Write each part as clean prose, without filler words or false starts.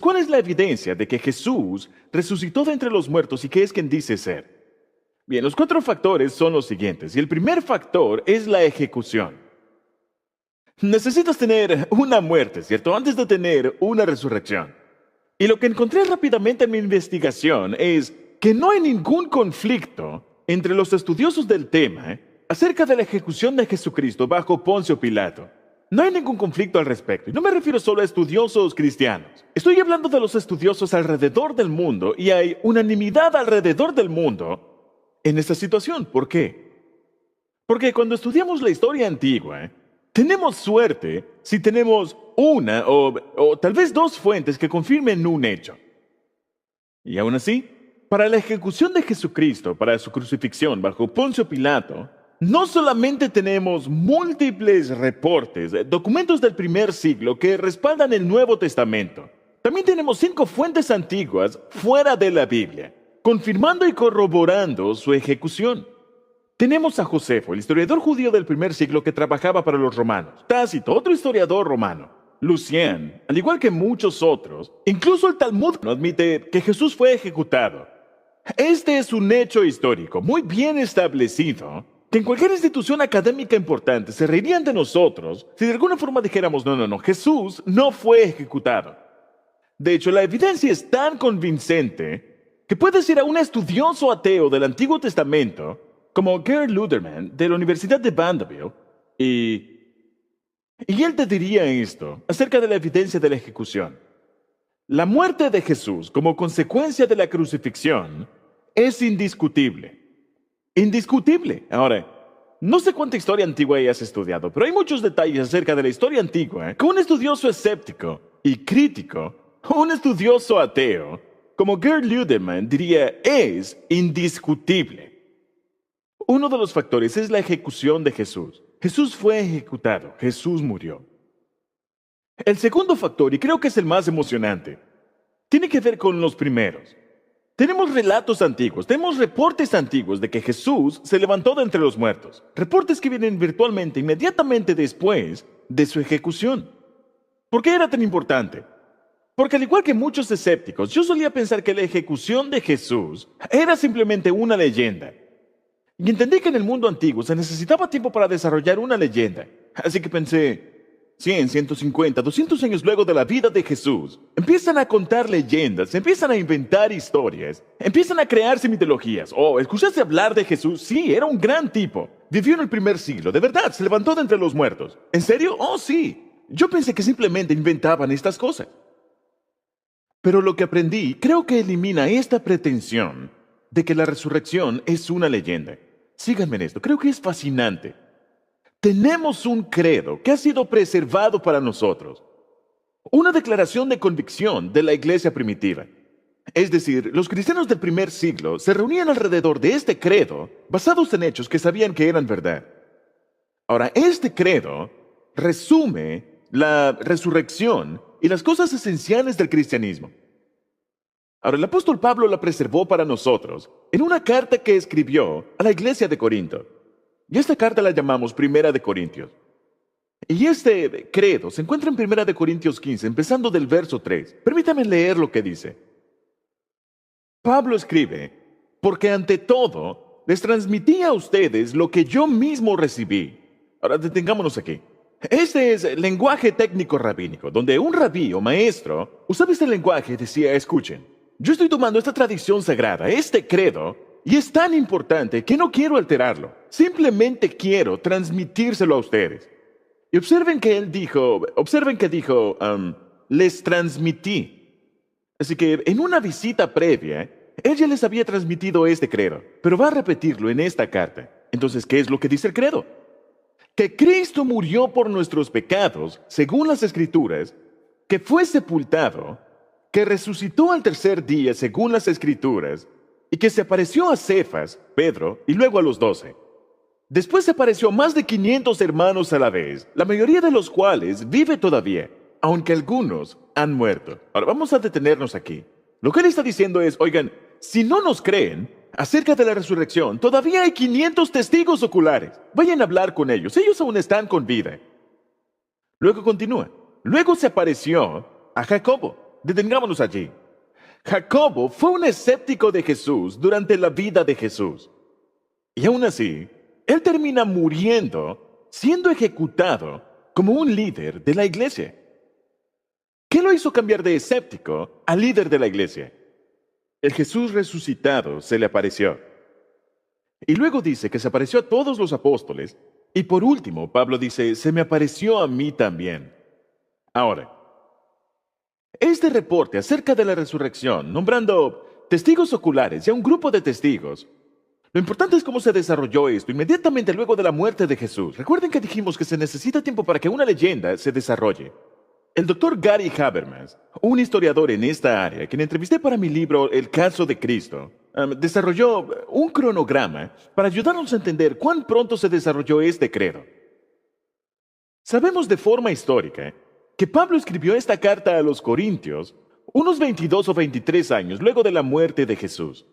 ¿Cuál es la evidencia de que Jesús resucitó de entre los muertos y que es quien dice ser? Bien, los 4 factores son los siguientes, y el primer factor es la ejecución. Necesitas tener una muerte, ¿cierto?, antes de tener una resurrección. Y lo que encontré rápidamente en mi investigación es que no hay ningún conflicto entre los estudiosos del tema acerca de la ejecución de Jesucristo bajo Poncio Pilato. No hay ningún conflicto al respecto, y no me refiero solo a estudiosos cristianos. Estoy hablando de los estudiosos alrededor del mundo, y hay unanimidad alrededor del mundo en esta situación. ¿Por qué? Porque cuando estudiamos la historia antigua, tenemos suerte si tenemos una o tal vez 2 fuentes que confirmen un hecho. Y aún así, para la ejecución de Jesucristo, para su crucifixión bajo Poncio Pilato, no solamente tenemos múltiples reportes, documentos del primer siglo que respaldan el Nuevo Testamento. También tenemos 5 fuentes antiguas fuera de la Biblia, confirmando y corroborando su ejecución. Tenemos a Josefo, el historiador judío del primer siglo que trabajaba para los romanos; Tácito, otro historiador romano; Lucián, al igual que muchos otros. Incluso el Talmud admite que Jesús fue ejecutado. Este es un hecho histórico muy bien establecido, que en cualquier institución académica importante se reirían de nosotros si de alguna forma dijéramos, no, Jesús no fue ejecutado. De hecho, la evidencia es tan convincente que puedes ir a un estudioso ateo del Antiguo Testamento como Gerd Luderman de la Universidad de Vanderbilt y él te diría esto acerca de la evidencia de la ejecución. La muerte de Jesús como consecuencia de la crucifixión es indiscutible. Indiscutible. Ahora, no sé cuánta historia antigua hayas estudiado, pero hay muchos detalles acerca de la historia antigua que un estudioso escéptico y crítico, un estudioso ateo, como Gerd Luderman diría es indiscutible. Uno de los factores es la ejecución de Jesús. Jesús fue ejecutado, Jesús murió. El segundo factor, y creo que es el más emocionante, tiene que ver con los primeros. Tenemos relatos antiguos, tenemos reportes antiguos de que Jesús se levantó de entre los muertos. Reportes que vienen virtualmente inmediatamente después de su ejecución. ¿Por qué era tan importante? Porque al igual que muchos escépticos, yo solía pensar que la ejecución de Jesús era simplemente una leyenda. Y entendí que en el mundo antiguo se necesitaba tiempo para desarrollar una leyenda. Así que pensé, 100, 150, 200 años luego de la vida de Jesús, empiezan a contar leyendas, empiezan a inventar historias, empiezan a crearse mitologías. Oh, ¿escuchaste hablar de Jesús? Sí, era un gran tipo. Vivió en el primer siglo, de verdad, se levantó de entre los muertos. ¿En serio? Oh, sí. Yo pensé que simplemente inventaban estas cosas. Pero lo que aprendí creo que elimina esta pretensión de que la resurrección es una leyenda. Síganme en esto, creo que es fascinante. Tenemos un credo que ha sido preservado para nosotros. Una declaración de convicción de la iglesia primitiva. Es decir, los cristianos del primer siglo se reunían alrededor de este credo basados en hechos que sabían que eran verdad. Ahora, este credo resume la resurrección y las cosas esenciales del cristianismo. Ahora, el apóstol Pablo la preservó para nosotros en una carta que escribió a la iglesia de Corinto. Y esta carta la llamamos Primera de Corintios. Y este credo se encuentra en Primera de Corintios 15, empezando del verso 3. Permítame leer lo que dice. Pablo escribe, porque ante todo les transmití a ustedes lo que yo mismo recibí. Ahora detengámonos aquí. Este es el lenguaje técnico rabínico, donde un rabí o maestro usaba este lenguaje y decía, escuchen, yo estoy tomando esta tradición sagrada, este credo, y es tan importante que no quiero alterarlo. Simplemente quiero transmitírselo a ustedes. Y observen que dijo, les transmití. Así que en una visita previa, él ya les había transmitido este credo, pero va a repetirlo en esta carta. Entonces, ¿qué es lo que dice el credo? Que Cristo murió por nuestros pecados, según las Escrituras, que fue sepultado, que resucitó al tercer día, según las Escrituras, y que se apareció a Cefas, Pedro, y luego a los 12. Después se apareció a más de 500 hermanos a la vez, la mayoría de los cuales vive todavía, aunque algunos han muerto. Ahora vamos a detenernos aquí. Lo que él está diciendo es, oigan, si no nos creen acerca de la resurrección, todavía hay 500 testigos oculares. Vayan a hablar con ellos, ellos aún están con vida. Luego continúa. Luego se apareció a Jacobo, Detengámonos allí. Jacobo fue un escéptico de Jesús durante la vida de Jesús. Y aún así, él termina muriendo, siendo ejecutado como un líder de la iglesia. ¿Qué lo hizo cambiar de escéptico a líder de la iglesia? El Jesús resucitado se le apareció. Y luego dice que se apareció a todos los apóstoles. Y por último, Pablo dice, se me apareció a mí también. Ahora, este reporte acerca de la resurrección, nombrando testigos oculares y a un grupo de testigos, lo importante es cómo se desarrolló esto inmediatamente luego de la muerte de Jesús. Recuerden que dijimos que se necesita tiempo para que una leyenda se desarrolle. El doctor Gary Habermas, un historiador en esta área, quien entrevisté para mi libro El caso de Cristo, desarrolló un cronograma para ayudarnos a entender cuán pronto se desarrolló este credo. Sabemos de forma histórica que Pablo escribió esta carta a los Corintios unos 22 o 23 años luego de la muerte de Jesús.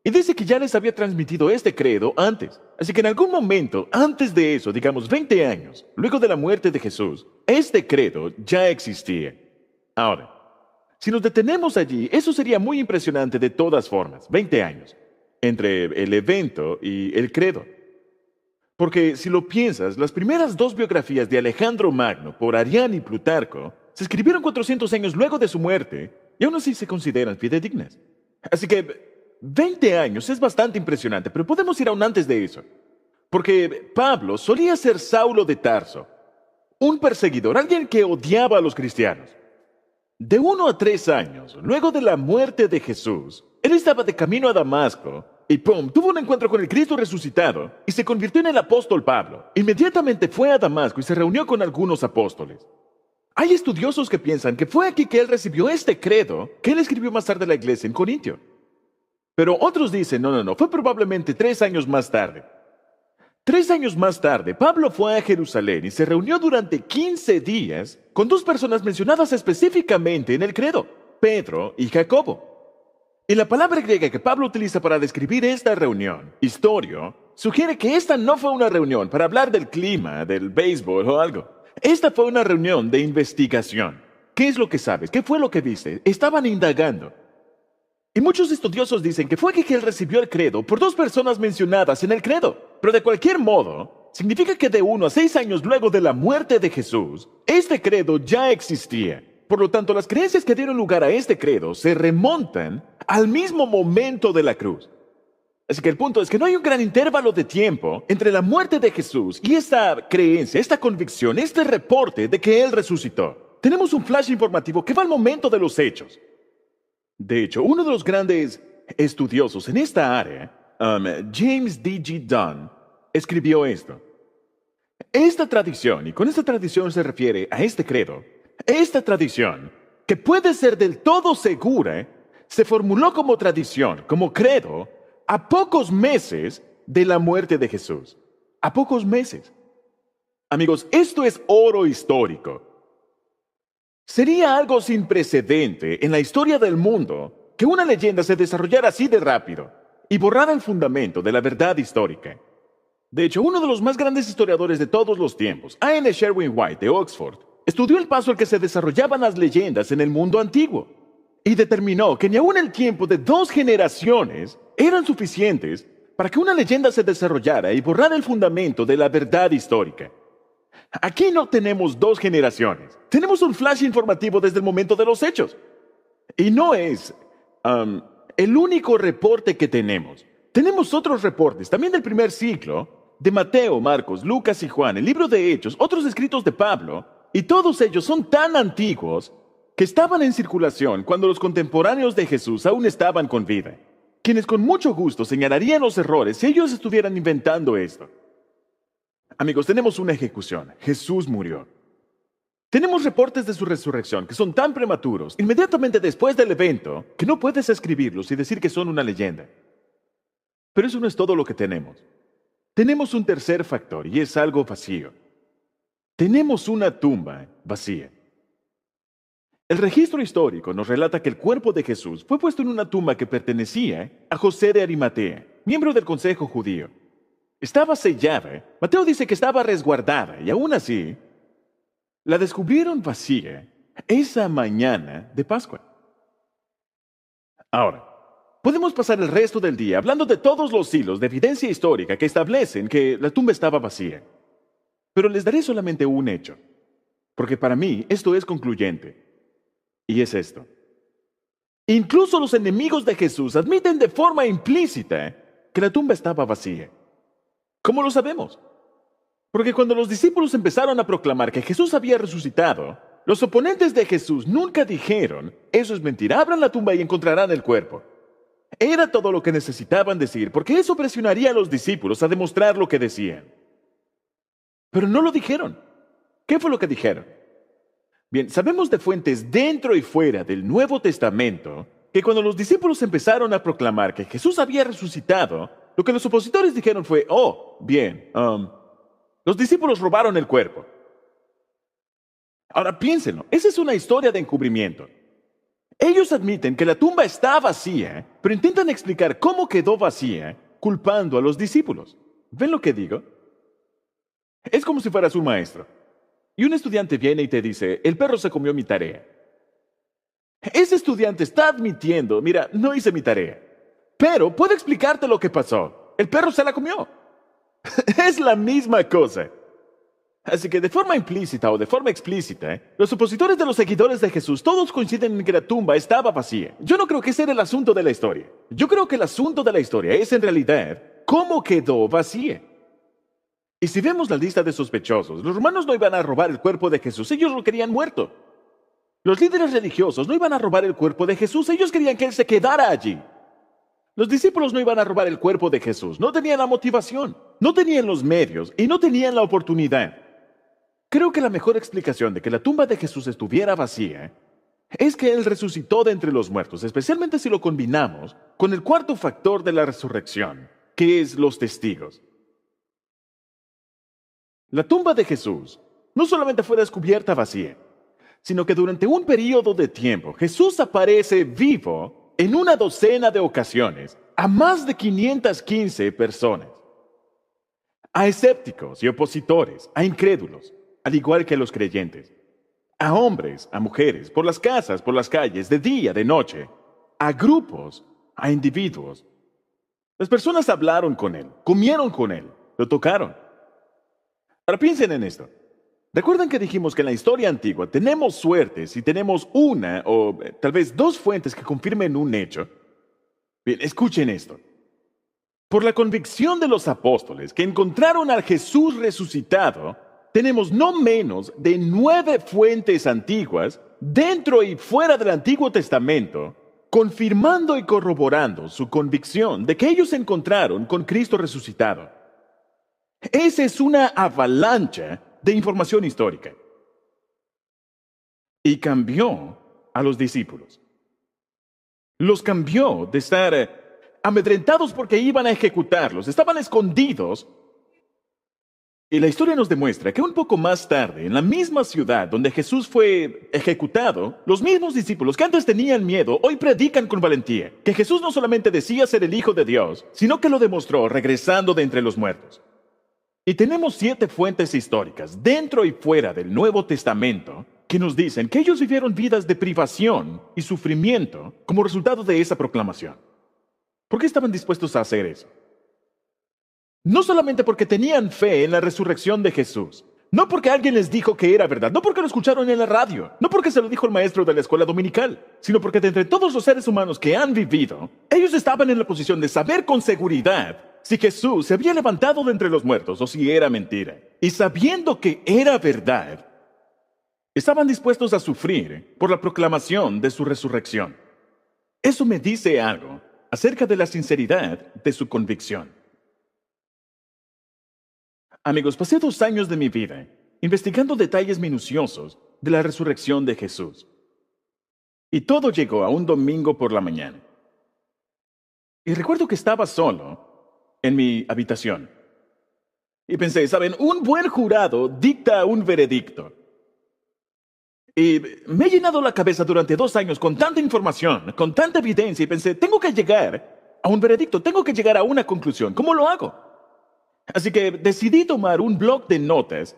Y dice que ya les había transmitido este credo antes. Así que en algún momento, antes de eso, digamos 20 años, luego de la muerte de Jesús, este credo ya existía. Ahora, si nos detenemos allí, eso sería muy impresionante de todas formas, 20 años, entre el evento y el credo. Porque si lo piensas, las primeras dos biografías de Alejandro Magno por Arriano y Plutarco se escribieron 400 años luego de su muerte y aún así se consideran fidedignas. Así que 20 años es bastante impresionante, pero podemos ir aún antes de eso. Porque Pablo solía ser Saulo de Tarso, un perseguidor, alguien que odiaba a los cristianos. De 1 a 3 años, luego de la muerte de Jesús, él estaba de camino a Damasco y ¡pum!, tuvo un encuentro con el Cristo resucitado y se convirtió en el apóstol Pablo. Inmediatamente fue a Damasco y se reunió con algunos apóstoles. Hay estudiosos que piensan que fue aquí que él recibió este credo que él escribió más tarde a la iglesia en Corintio. Pero otros dicen, no, fue probablemente 3 años más tarde. 3 años más tarde, Pablo fue a Jerusalén y se reunió durante 15 días con dos personas mencionadas específicamente en el credo, Pedro y Jacobo. Y la palabra griega que Pablo utiliza para describir esta reunión, historio, sugiere que esta no fue una reunión para hablar del clima, del béisbol o algo. Esta fue una reunión de investigación. ¿Qué es lo que sabes? ¿Qué fue lo que viste? Estaban indagando. Y muchos estudiosos dicen que fue que él recibió el credo por dos personas mencionadas en el credo. Pero de cualquier modo, significa que de 1 a 6 años luego de la muerte de Jesús, este credo ya existía. Por lo tanto, las creencias que dieron lugar a este credo se remontan al mismo momento de la cruz. Así que el punto es que no hay un gran intervalo de tiempo entre la muerte de Jesús y esta creencia, esta convicción, este reporte de que Él resucitó. Tenemos un flash informativo que va al momento de los hechos. De hecho, uno de los grandes estudiosos en esta área, James D.G. Dunn, escribió esto. Esta tradición, y con esta tradición se refiere a este credo, esta tradición, que puede ser del todo segura, se formuló como tradición, como credo, a pocos meses de la muerte de Jesús. A pocos meses. Amigos, esto es oro histórico. Sería algo sin precedente en la historia del mundo que una leyenda se desarrollara así de rápido y borrara el fundamento de la verdad histórica. De hecho, uno de los más grandes historiadores de todos los tiempos, A.N. Sherwin White de Oxford, estudió el paso al que se desarrollaban las leyendas en el mundo antiguo y determinó que ni aún el tiempo de 2 generaciones eran suficientes para que una leyenda se desarrollara y borrara el fundamento de la verdad histórica. Aquí no tenemos 2 generaciones. Tenemos un flash informativo desde el momento de los hechos. Y no es el único reporte que tenemos. Tenemos otros reportes, también del primer siglo, de Mateo, Marcos, Lucas y Juan, el libro de Hechos, otros escritos de Pablo, y todos ellos son tan antiguos que estaban en circulación cuando los contemporáneos de Jesús aún estaban con vida, quienes con mucho gusto señalarían los errores si ellos estuvieran inventando esto. Amigos, tenemos una ejecución. Jesús murió. Tenemos reportes de su resurrección que son tan prematuros, inmediatamente después del evento, que no puedes escribirlos y decir que son una leyenda. Pero eso no es todo lo que tenemos. Tenemos un tercer factor y es algo vacío. Tenemos una tumba vacía. El registro histórico nos relata que el cuerpo de Jesús fue puesto en una tumba que pertenecía a José de Arimatea, miembro del Consejo Judío. Estaba sellada. Mateo dice que estaba resguardada y aún así la descubrieron vacía esa mañana de Pascua. Ahora, podemos pasar el resto del día hablando de todos los hilos de evidencia histórica que establecen que la tumba estaba vacía. Pero les daré solamente un hecho, porque para mí esto es concluyente. Y es esto. Incluso los enemigos de Jesús admiten de forma implícita que la tumba estaba vacía. ¿Cómo lo sabemos? Porque cuando los discípulos empezaron a proclamar que Jesús había resucitado, los oponentes de Jesús nunca dijeron, eso es mentira, abran la tumba y encontrarán el cuerpo. Era todo lo que necesitaban decir, porque eso presionaría a los discípulos a demostrar lo que decían. Pero no lo dijeron. ¿Qué fue lo que dijeron? Bien, sabemos de fuentes dentro y fuera del Nuevo Testamento que cuando los discípulos empezaron a proclamar que Jesús había resucitado, lo que los opositores dijeron fue, oh, bien, los discípulos robaron el cuerpo. Ahora piénsenlo, esa es una historia de encubrimiento. Ellos admiten que la tumba está vacía, pero intentan explicar cómo quedó vacía, culpando a los discípulos. ¿Ven lo que digo? Es como si fueras un maestro. Y un estudiante viene y te dice, el perro se comió mi tarea. Ese estudiante está admitiendo, mira, no hice mi tarea. Pero puedo explicarte lo que pasó. El perro se la comió. Es la misma cosa. Así que de forma implícita o de forma explícita, los opositores de los seguidores de Jesús todos coinciden en que la tumba estaba vacía. Yo no creo que ese era el asunto de la historia. Yo creo que el asunto de la historia es en realidad cómo quedó vacía. Y si vemos la lista de sospechosos, los romanos no iban a robar el cuerpo de Jesús, ellos lo querían muerto. Los líderes religiosos no iban a robar el cuerpo de Jesús, ellos querían que él se quedara allí. Los discípulos no iban a robar el cuerpo de Jesús, no tenían la motivación, no tenían los medios y no tenían la oportunidad. Creo que la mejor explicación de que la tumba de Jesús estuviera vacía es que él resucitó de entre los muertos, especialmente si lo combinamos con el cuarto factor de la resurrección, que es los testigos. La tumba de Jesús no solamente fue descubierta vacía, sino que durante un periodo de tiempo Jesús aparece vivo en una docena de ocasiones a más de 515 personas. A escépticos y opositores, a incrédulos, al igual que a los creyentes. A hombres, a mujeres, por las casas, por las calles, de día, de noche. A grupos, a individuos. Las personas hablaron con él, comieron con él, lo tocaron. Ahora piensen en esto. ¿Recuerdan que dijimos que en la historia antigua tenemos suerte si tenemos una o tal vez dos fuentes que confirmen un hecho? Bien, escuchen esto. Por la convicción de los apóstoles que encontraron al Jesús resucitado, tenemos no menos de 9 fuentes antiguas dentro y fuera del Antiguo Testamento, confirmando y corroborando su convicción de que ellos se encontraron con Cristo resucitado. Esa es una avalancha de información histórica. Y cambió a los discípulos. Los cambió de estar amedrentados porque iban a ejecutarlos, estaban escondidos. Y la historia nos demuestra que un poco más tarde, en la misma ciudad donde Jesús fue ejecutado, los mismos discípulos que antes tenían miedo, hoy predican con valentía que Jesús no solamente decía ser el Hijo de Dios, sino que lo demostró regresando de entre los muertos. Y tenemos 7 fuentes históricas, dentro y fuera del Nuevo Testamento, que nos dicen que ellos vivieron vidas de privación y sufrimiento como resultado de esa proclamación. ¿Por qué estaban dispuestos a hacer eso? No solamente porque tenían fe en la resurrección de Jesús, no porque alguien les dijo que era verdad, no porque lo escucharon en la radio, no porque se lo dijo el maestro de la escuela dominical, sino porque de entre todos los seres humanos que han vivido, ellos estaban en la posición de saber con seguridad si Jesús se había levantado de entre los muertos o si era mentira. Y sabiendo que era verdad, estaban dispuestos a sufrir por la proclamación de su resurrección. Eso me dice algo acerca de la sinceridad de su convicción. Amigos, pasé 2 años de mi vida investigando detalles minuciosos de la resurrección de Jesús. Y todo llegó a un domingo por la mañana. Y recuerdo que estaba solo en mi habitación. Y pensé, ¿saben? Un buen jurado dicta un veredicto. Y me he llenado la cabeza durante 2 años con tanta información, con tanta evidencia, y pensé, tengo que llegar a un veredicto, tengo que llegar a una conclusión. ¿Cómo lo hago? Así que decidí tomar un bloc de notas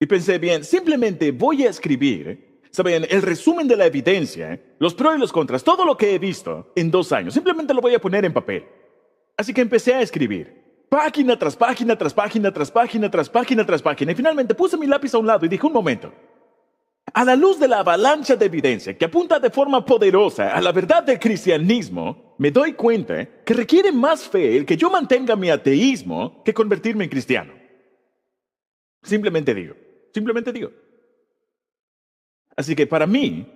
y pensé, bien, simplemente voy a escribir Saben, el resumen de la evidencia, los pros y los contras, todo lo que he visto en 2 años, simplemente lo voy a poner en papel. Así que empecé a escribir, página tras página, tras página, tras página, tras página, tras página, y finalmente puse mi lápiz a un lado y dije, un momento. A la luz de la avalancha de evidencia que apunta de forma poderosa a la verdad del cristianismo, me doy cuenta que requiere más fe el que yo mantenga mi ateísmo que convertirme en cristiano. Simplemente digo. Así que para mí,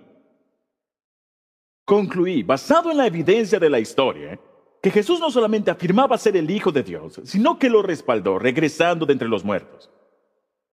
concluí, basado en la evidencia de la historia, que Jesús no solamente afirmaba ser el Hijo de Dios, sino que lo respaldó regresando de entre los muertos.